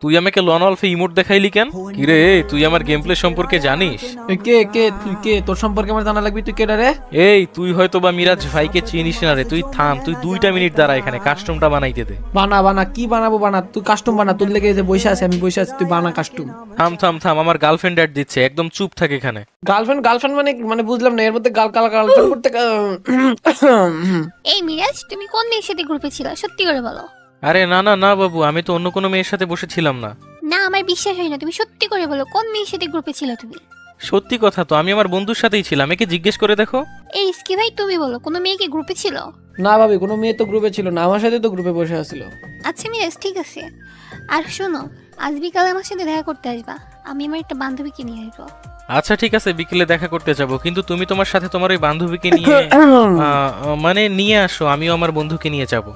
তুই আমাকে loan অল্ফে emote দেখাইলি কেন? কিরে তুই আমার গেম প্লে সম্পর্কে জানিস? কে কে তুই কে? তোর সম্পর্কে আমার জানা লাগবে। তুই কেডা রে? এই তুই হয়তো বা মিরাজ ভাইকে চিনিস না রে। তুই থাম, তুই 2টা মিনিট দাঁড়া, এখানে কাস্টমটা বানাইতে দে। বানা কি বানাবো? বানা, তুই কাস্টম বানা। তোর লেগে যে বসে আছে, আমি বসে আছি, তুই বানা কাস্টম। থাম থাম থাম, আমার গার্লফ্রেন্ড অ্যাড দিচ্ছে, একদম চুপ থাক এখানে। গার্লফ্রেন্ড মানে বুঝলাম না, এর মধ্যে গার্লফ্রেন্ড করতে। এই মিরাজ, তুমি কোন মেয়ের সাথে গ্রুপে ছিল? সত্যি করে বলো। আরে না না না বাবু, আমি তো অন্য কোনো মেয়ের সাথে বসেছিলাম না। না, আমার বিশ্বাস হয় না। তুমি সত্যি করে বলো, কোন মেয়ের সাথে গ্রুপে ছিল তুমি? সত্যি কথা তো, আমি আমার বন্ধুর সাথেই ছিলাম, একে জিজ্ঞেস করে দেখো। এই রিস্কি ভাই, তুমি বলো, কোনো মেয়ে কি গ্রুপে ছিল? না ভাবি, কোনো মেয়ে তো গ্রুপে ছিল না, আমার সাথে তো গ্রুপে বসে আছিল। আচ্ছা মিরাজ, ঠিক আছে। আর শোনো, আজ বিকালে আমার সাথে দেখা করতে আসবা। আমি আমার একটা বান্ধবীকে নিয়ে আসবো। আচ্ছা ঠিক আছে, বিকেলে দেখা করতে যাব, কিন্তু তুমি তোমার সাথে তোমার ওই বান্ধবীকে নিয়ে মানে নিয়ে আসো, আমিও আমার বন্ধুকে নিয়ে যাবো।